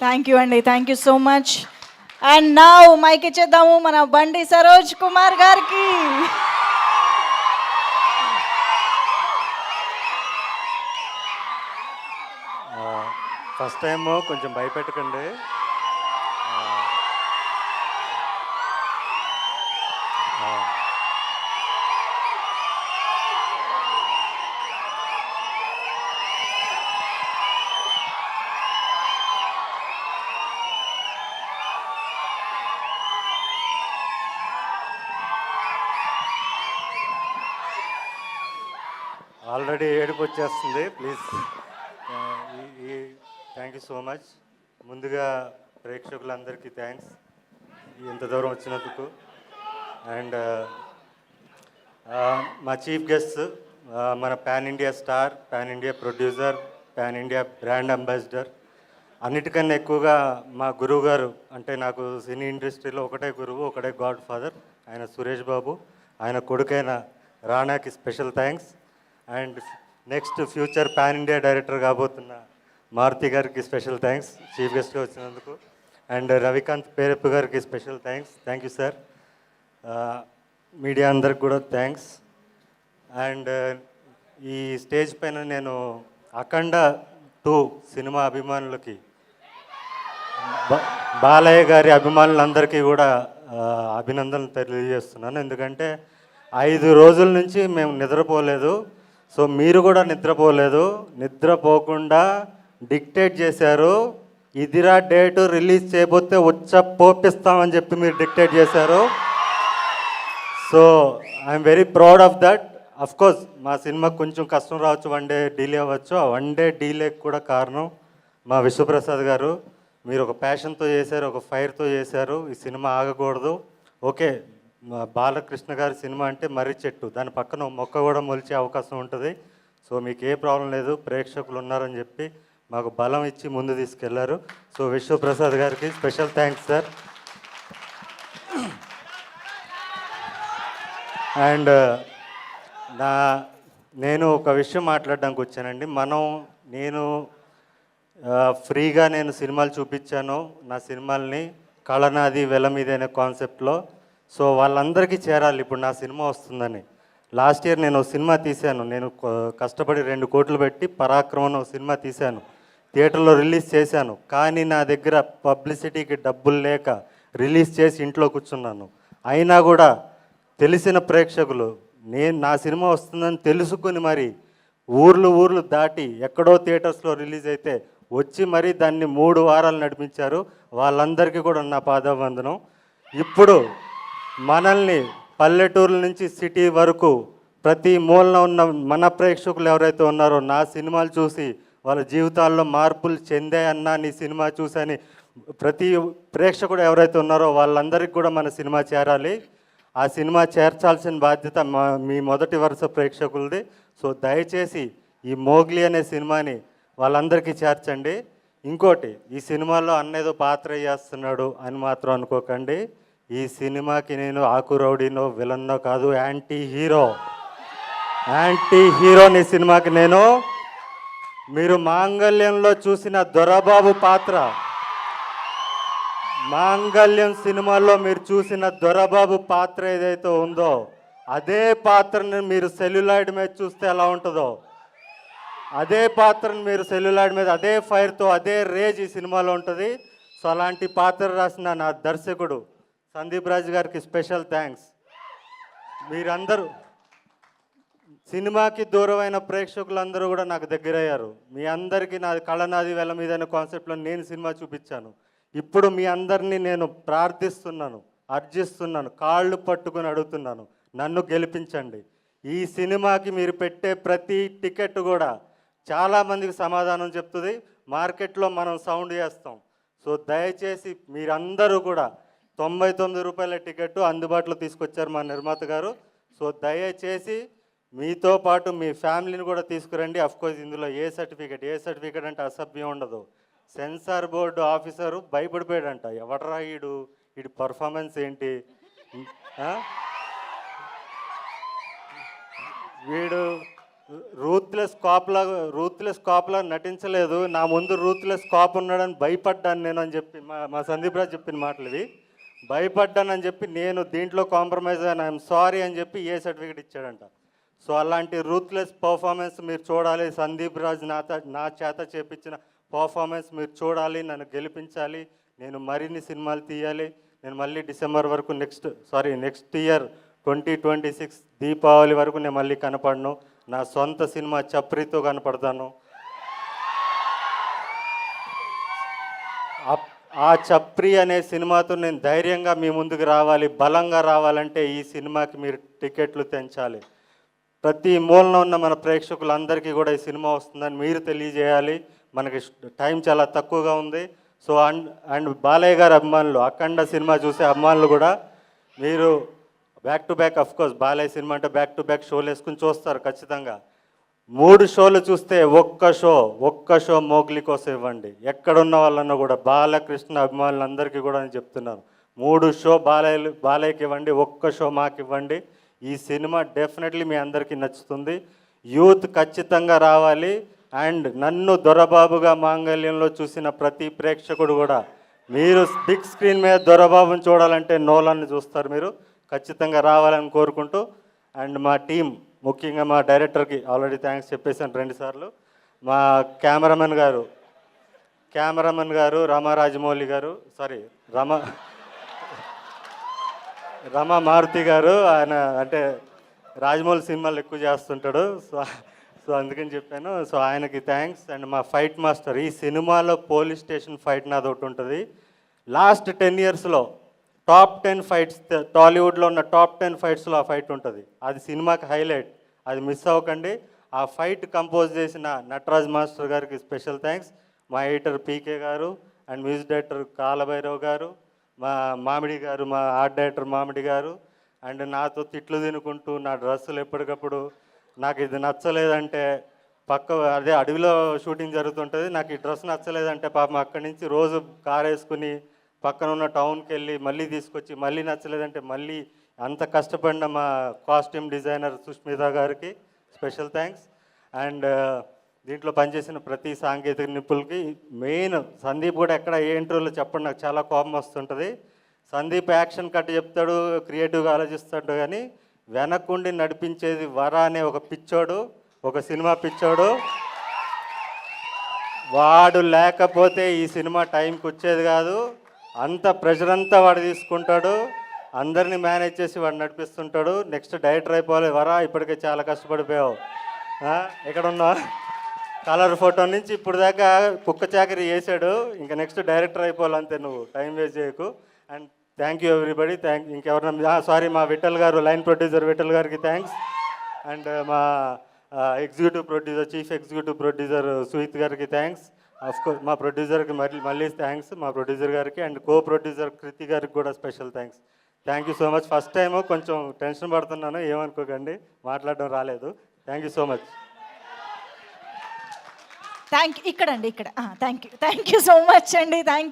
Thank you అండి, thank you so much. And now mike ఇచ్చేద్దాము మన బండి సరోజ్ కుమార్ గారికి. ఫస్ట్ టైము కొంచెం భయపెట్టకండి. ఆల్రెడీ ఏడుపు వచ్చేస్తుంది. Please, thank you so much. ముందుగా ప్రేక్షకులందరికీ థ్యాంక్స్ ఇంత దూరం వచ్చినందుకు. అండ్ మా చీఫ్ గెస్ట్, మన pan India star, pan India producer, pan India brand ambassador, అన్నిటికన్నా ఎక్కువగా మా గురువు గారు, అంటే నాకు సినీ ఇండస్ట్రీలో ఒకటే గురువు, ఒకటే గాడ్ ఫాదర్, ఆయన సురేష్ బాబు. ఆయన కొడుకైన రానాకి special thanks. And next future pan India director కాబోతున్న మారుతి గారికి స్పెషల్ థ్యాంక్స్ చీఫ్ గెస్ట్గా వచ్చినందుకు. అండ్ రవికాంత్ పేరప్ప గారికి special thanks. Thank you sir. Media అందరికి కూడా థ్యాంక్స్. అండ్ ఈ స్టేజ్ పైన నేను అఖండ 2 సినిమా అభిమానులకి, బాలయ్య గారి అభిమానులందరికీ కూడా అభినందనలు తెలియజేస్తున్నాను. ఎందుకంటే 5 రోజుల నుంచి మేము నిద్రపోలేదు. సో మీరు కూడా నిద్రపోలేదు. నిద్రపోకుండా డిక్టేట్ చేశారు. ఇదిరా డేటు, రిలీజ్ చేయబోతే పోపిస్తామని చెప్పి మీరు డిక్టేట్ చేశారు. So I'm very proud of that. Of course మా సినిమాకి కొంచెం కష్టం రావచ్చు, 1 డే డీలే అవ్వచ్చు. ఆ 1 డే డీలేకి కూడా కారణం మా విశ్వప్రసాద్ గారు. మీరు ఒక ప్యాషన్తో చేశారు, ఒక ఫైర్తో చేశారు. ఈ సినిమా ఆగకూడదు. ఓకే, బాలకృష్ణ గారి సినిమా అంటే మర్రి చెట్టు, దాని పక్కన మొక్క కూడా మొలిచే అవకాశం ఉంటుంది. సో మీకు ఏ ప్రాబ్లం లేదు, ప్రేక్షకులు ఉన్నారని చెప్పి మాకు బలం ఇచ్చి ముందు తీసుకెళ్లారు. సో విశ్వప్రసాద్ గారికి స్పెషల్ థ్యాంక్స్ సార్. అండ్ నేను ఒక విషయం మాట్లాడడానికి వచ్చానండి. నేను ఫ్రీగా సినిమాలు చూపించాను, నా సినిమాల్ని కళనాది వెల మీద అనే కాన్సెప్ట్లో. సో వాళ్ళందరికీ చేరాలి ఇప్పుడు నా సినిమా వస్తుందని. లాస్ట్ ఇయర్ నేను సినిమా తీశాను. నేను కష్టపడి 2 కోట్లు పెట్టి పరాక్రమం సినిమా తీశాను, థియేటర్లో రిలీజ్ చేశాను. కానీ నా దగ్గర పబ్లిసిటీకి డబ్బులు లేక రిలీజ్ చేసి ఇంట్లో కూర్చున్నాను. అయినా కూడా తెలిసిన ప్రేక్షకులు నా సినిమా వస్తుందని తెలుసుకుని మరి ఊర్లు దాటి ఎక్కడో థియేటర్స్లో రిలీజ్ అయితే వచ్చి మరి దాన్ని 3 వారాలు నడిపించారు. వాళ్ళందరికీ కూడా నా పాదాభివందనం. ఇప్పుడు మనల్ని పల్లెటూరుల నుంచి సిటీ వరకు ప్రతి మూలన ఉన్న మన ప్రేక్షకులు ఎవరైతే ఉన్నారో నా సినిమాలు చూసి వాళ్ళ జీవితాల్లో మార్పులు చెందాయన్నా నీ సినిమా చూసని ప్రతి ప్రేక్షకుడు ఎవరైతే ఉన్నారో వాళ్ళందరికీ కూడా మన సినిమా చేరాలి. ఆ సినిమా చేర్చాల్సిన బాధ్యత మీ మొదటి వరుస ప్రేక్షకులది. సో దయచేసి ఈ మోగ్లీ అనే సినిమాని వాళ్ళందరికీ చేర్చండి. ఇంకోటి, ఈ సినిమాలో అన్నేదో పాత్ర చేస్తున్నాడు అని మాత్రం అనుకోకండి. ఈ సినిమాకి నేను ఆకు రౌడీనో విలన్నో కాదు, యాంటీ హీరోని సినిమాకి నేను. మీరు మాంగళ్యంలో చూసిన దొరబాబు పాత్ర, మాంగళ్యం సినిమాలో మీరు చూసిన దొరబాబు పాత్ర ఏదైతే ఉందో అదే పాత్రని మీరు సెల్యులాయిడ్ మీద చూస్తే ఎలా ఉంటుందో అదే పాత్రను మీరు సెల్యులాయిడ్ మీద అదే ఫైర్తో అదే రేజ్ ఈ సినిమాలో ఉంటుంది. సో అలాంటి పాత్ర రాసిన నా దర్శకుడు సందీప్ రాజ్ గారికి స్పెషల్ థ్యాంక్స్. మీరందరూ సినిమాకి దూరమైన ప్రేక్షకులందరూ కూడా నాకు దగ్గరయ్యారు. మీ అందరికీ నాది కళనాది వెల మీద అనే కాన్సెప్ట్లో నేను సినిమా చూపించాను. ఇప్పుడు మీ అందరినీ నేను ప్రార్థిస్తున్నాను, అర్జిస్తున్నాను, కాళ్ళు పట్టుకుని అడుగుతున్నాను, నన్ను గెలిపించండి. ఈ సినిమాకి మీరు పెట్టే ప్రతి టికెట్ కూడా చాలామందికి సమాధానం చెప్తుంది. మార్కెట్లో మనం సౌండ్ చేస్తాం. సో దయచేసి మీరందరూ కూడా 99 రూపాయల టికెట్ అందుబాటులో తీసుకొచ్చారు మా నిర్మాత గారు. సో దయచేసి మీతో పాటు మీ ఫ్యామిలీని కూడా తీసుకురండి. అఫ్కోర్స్ ఇందులో ఏ సర్టిఫికేట్ అంటే అసభ్యం ఉండదు. సెన్సార్ బోర్డు ఆఫీసరు భయపడిపోయాడంట, ఎవడరా వీడి పర్ఫార్మెన్స్ ఏంటి, రూత్లెస్ కాప్లా నటించలేదు. నా ముందు రూత్లెస్ కాప్ ఉన్నాడని భయపడ్డాను నేను అని చెప్పి మా సందీప్ రాజ్ చెప్పిన మాటలు ఇవి. భయపడ్డానని చెప్పి నేను దీంట్లో కాంప్రమైజ్ అని ఐఎమ్ సారీ అని చెప్పి ఏ సర్టిఫికేట్ ఇచ్చాడంట. సో అలాంటి రూత్లెస్ పర్ఫార్మెన్స్ మీరు చూడాలి. సందీప్ రాజ్ నా చేత చేపించిన పర్ఫార్మెన్స్ మీరు చూడాలి, నన్ను గెలిపించాలి. నేను మరిన్ని సినిమాలు తీయాలి. నేను మళ్ళీ డిసెంబర్ వరకు నెక్స్ట్ ఇయర్ 2026 దీపావళి వరకు నేను మళ్ళీ కనపడను. నా సొంత సినిమా చప్రితో కనపడతాను. ఆ చప్రి అనే సినిమాతో నేను ధైర్యంగా మీ ముందుకు రావాలి. బలంగా రావాలంటే ఈ సినిమాకి మీరు టికెట్లు తెంచాలి. ప్రతి మూలన ఉన్న మన ప్రేక్షకులందరికీ కూడా ఈ సినిమా వస్తుందని మీరు తెలియజేయాలి. మనకి టైం చాలా తక్కువగా ఉంది. సో అండ్ బాలయ్య గారి అభిమానులు, అఖండ సినిమా చూసే అభిమానులు కూడా మీరు back to back, of course Balayya cinema అంటే బ్యాక్ టు బ్యాక్ షోలు వేసుకుని చూస్తారు ఖచ్చితంగా. 3 షోలు చూస్తే ఒక్క షో మోగ్లీ కోసం ఇవ్వండి. ఎక్కడున్న వాళ్ళన్నా కూడా బాలకృష్ణ అభిమానులందరికీ కూడా నేను చెప్తున్నాను, 3 షో బాలయ్యకి ఇవ్వండి, ఒక్క షో మాకు ఇవ్వండి. ఈ సినిమా డెఫినెట్లీ మీ అందరికీ నచ్చుతుంది. యూత్ ఖచ్చితంగా రావాలి. అండ్ నన్ను దొరబాబుగా మాంగళ్యంలో చూసిన ప్రతి ప్రేక్షకుడు కూడా మీరు బిగ్ స్క్రీన్ మీద దొరబాబుని చూడాలంటే నోలాన్ని చూస్తారు. మీరు ఖచ్చితంగా రావాలని కోరుకుంటూ, అండ్ మా టీం ముఖ్యంగా మా డైరెక్టర్కి ఆల్రెడీ థ్యాంక్స్ చెప్పేసాను 2 సార్లు. మా కెమెరామెన్ గారు రామారాజమౌళి గారు, రమా మారుతి గారు. ఆయన అంటే రాజమౌళి సినిమాలు ఎక్కువ చేస్తుంటాడు. సో అందుకని చెప్పాను. సో ఆయనకి థ్యాంక్స్. అండ్ మా ఫైట్ మాస్టర్, ఈ సినిమాలో పోలీస్ స్టేషన్ ఫైట్ నాది ఒకటి ఉంటుంది. లాస్ట్ 10 ఇయర్స్లో టాప్ 10 ఫైట్స్, టాలీవుడ్లో ఉన్న టాప్ 10 ఫైట్స్లో ఆ ఫైట్ ఉంటుంది. అది సినిమాకి హైలైట్. అది మిస్ అవ్వకండి. ఆ ఫైట్ కంపోజ్ చేసిన నటరాజ్ మాస్టర్ గారికి స్పెషల్ థ్యాంక్స్. మా ఎడిటర్ పీకే గారు అండ్ మ్యూజిక్ డైరెక్టర్ కాలభైరవ్ గారు, మా మామిడి గారు, మా ఆర్ట్ డైరెక్టర్ మామిడి గారు. అండ్ నాతో తిట్లు తినుకుంటూ నా డ్రెస్సులు ఎప్పటికప్పుడు నాకు ఇది నచ్చలేదంటే అదే అడవిలో షూటింగ్ జరుగుతుంటుంది, నాకు ఈ డ్రెస్ నచ్చలేదంటే పాపం అక్కడి నుంచి రోజు కార్ వేసుకుని పక్కన ఉన్న టౌన్కి వెళ్ళి మళ్ళీ తీసుకొచ్చి మళ్ళీ నచ్చలేదంటే మళ్ళీ అంత కష్టపడిన మా కాస్ట్యూమ్ డిజైనర్ సుష్మిత గారికి స్పెషల్ థ్యాంక్స్. అండ్ దీంట్లో పనిచేసిన ప్రతి సాంకేతిక నిపుణులకి, మెయిన్ సందీప్ కూడా ఎక్కడ ఏ ఇంటర్వ్యూలో చెప్పండి, నాకు చాలా కోపం వస్తుంటుంది. సందీప్ యాక్షన్ కట్ చెప్తాడు, క్రియేటివ్గా ఆలోచిస్తాడు, కానీ వెనక్కుండి నడిపించేది వర అనే ఒక పిచ్చోడు, ఒక సినిమా పిచ్చోడు. వాడు లేకపోతే ఈ సినిమా టైంకి వచ్చేది కాదు. అంత ప్రెషర్ అంతా వాడు తీసుకుంటాడు, అందరినీ మేనేజ్ చేసి వాడు నడిపిస్తుంటాడు. నెక్స్ట్ డైరెక్టర్ అయిపోవాలి. వరా ఇప్పటికే చాలా కష్టపడిపోయావు. ఎక్కడున్నా కలర్ ఫోటో నుంచి ఇప్పుడు దాకా కుక్క చాకరీ చేశాడు, ఇంకా నెక్స్ట్ డైరెక్టర్ అయిపోవాలి అంతే. నువ్వు టైం వేస్ట్ చేయకు. And thank you everybody. ఇంకెవరన్నా మా విఠల్ గారు, లైన్ ప్రొడ్యూసర్ విఠల్ గారికి థ్యాంక్స్. అండ్ మా చీఫ్ ఎగ్జిక్యూటివ్ ప్రొడ్యూసర్ సుహిత్ గారికి థ్యాంక్స్. అఫ్కోర్స్ మా ప్రొడ్యూసర్కి మళ్ళీ థ్యాంక్స్, మా ప్రొడ్యూసర్ గారికి. అండ్ కో ప్రొడ్యూసర్ కృతి గారికి కూడా special thanks. Thank you so much. First time కొంచెం టెన్షన్ పడుతున్నాను, ఏమనుకోకండి, మాట్లాడడం రాలేదు. Thank you so much. Thank you. ఇక్కడ థ్యాంక్ యూ సో మచ్ అండి. Thank you.